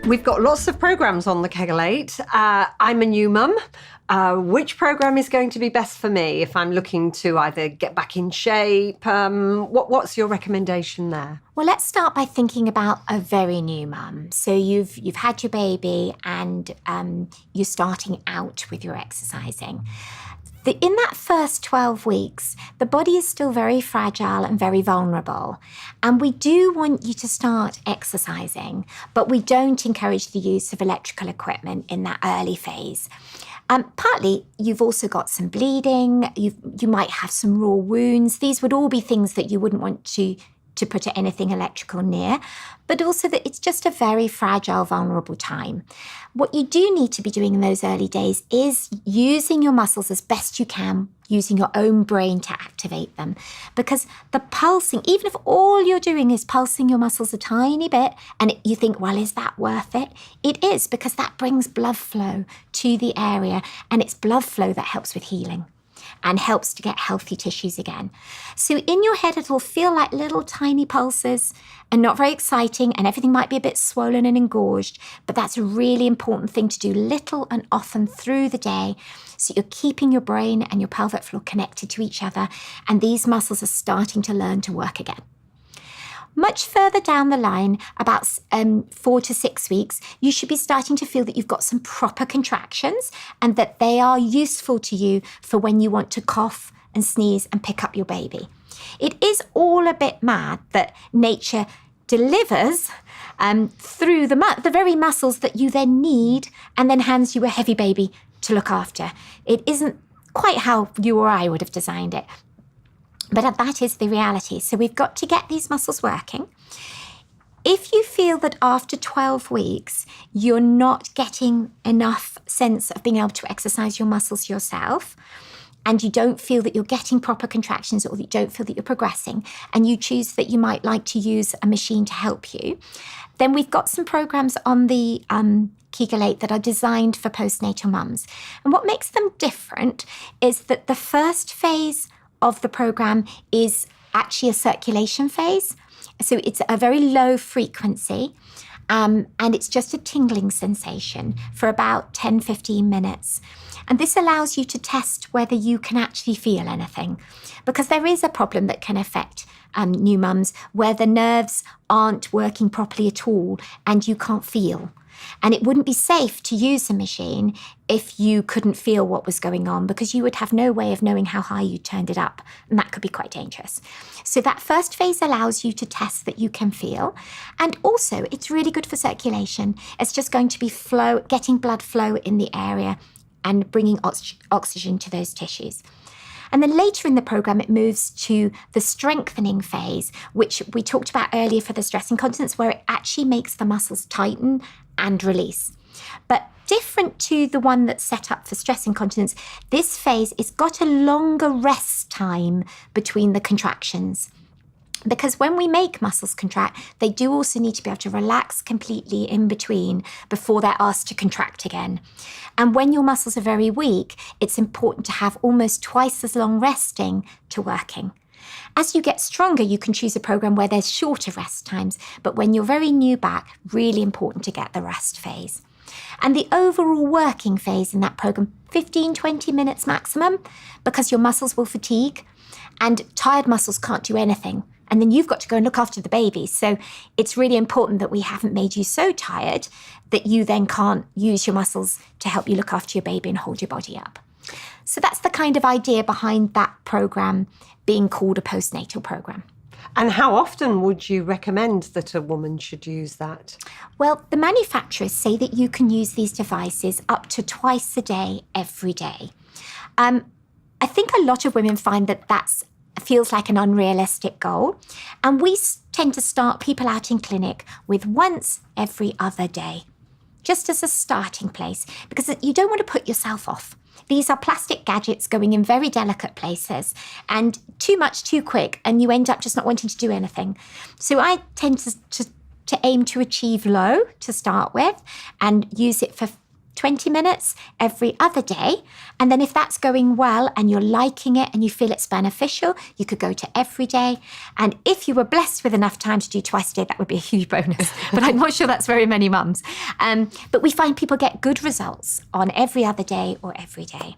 We've got lots of programmes on the Kegel8. I'm a new mum. Which programme is going to be best for me if I'm looking to either get back in shape? What's your recommendation there? Well, let's start by thinking about a very new mum. So you've had your baby and you're starting out with your exercising. In that first 12 weeks, the body is still very fragile and very vulnerable. And we do want you to start exercising, but we don't encourage the use of electrical equipment in that early phase. Partly, you've also got some bleeding, you might have some raw wounds. These would all be things that you wouldn't want to put anything electrical near, but also that it's just a very fragile, vulnerable time. What you do need to be doing in those early days is using your muscles as best you can, using your own brain to activate them. Because the pulsing, even if all you're doing is pulsing your muscles a tiny bit, and you think, well, is that worth it? It is, because that brings blood flow to the area, and it's blood flow that helps with healing and helps to get healthy tissues again. So in your head, it'll feel like little tiny pulses and not very exciting, and everything might be a bit swollen and engorged, but that's a really important thing to do little and often through the day, so you're keeping your brain and your pelvic floor connected to each other, and these muscles are starting to learn to work again. Much further down the line, about 4 to 6 weeks, you should be starting to feel that you've got some proper contractions and that they are useful to you for when you want to cough and sneeze and pick up your baby. It is all a bit mad that nature delivers through the very muscles that you then need and then hands you a heavy baby to look after. It isn't quite how you or I would have designed it. But that is the reality. So we've got to get these muscles working. If you feel that after 12 weeks, you're not getting enough sense of being able to exercise your muscles yourself, and you don't feel that you're getting proper contractions, or that you don't feel that you're progressing, and you choose that you might like to use a machine to help you, then we've got some programs on the Kegel8 that are designed for postnatal mums. And what makes them different is that the first phase of the program is actually a circulation phase. So it's a very low frequency, and it's just a tingling sensation for about 10-15 minutes. And this allows you to test whether you can actually feel anything, because there is a problem that can affect new mums where the nerves aren't working properly at all and you can't feel. And it wouldn't be safe to use a machine if you couldn't feel what was going on, because you would have no way of knowing how high you turned it up, and that could be quite dangerous. So that first phase allows you to test that you can feel, and also it's really good for circulation. It's just going to be getting blood flow in the area and bringing oxygen to those tissues. And then later in the program, it moves to the strengthening phase, which we talked about earlier for the stress incontinence, where it actually makes the muscles tighten and release. But different to the one that's set up for stress incontinence, this phase has got a longer rest time between the contractions. Because when we make muscles contract, they do also need to be able to relax completely in between before they're asked to contract again. And when your muscles are very weak, it's important to have almost twice as long resting to working. As you get stronger, you can choose a program where there's shorter rest times, but when you're very new back, really important to get the rest phase. And the overall working phase in that program, 15-20 minutes maximum, because your muscles will fatigue and tired muscles can't do anything. And then you've got to go and look after the baby. So it's really important that we haven't made you so tired that you then can't use your muscles to help you look after your baby and hold your body up. So that's the kind of idea behind that program being called a postnatal program. And how often would you recommend that a woman should use that? Well, the manufacturers say that you can use these devices up to twice a day, every day. I think a lot of women find that feels like an unrealistic goal. And we tend to start people out in clinic with once every other day, just as a starting place, because you don't want to put yourself off. These are plastic gadgets going in very delicate places, and too much too quick, and you end up just not wanting to do anything. So I tend to aim to achieve low to start with and use it for 20 minutes every other day. And then if that's going well and you're liking it and you feel it's beneficial, you could go to every day. And if you were blessed with enough time to do twice a day, that would be a huge bonus. But I'm not sure that's very many mums. But we find people get good results on every other day or every day.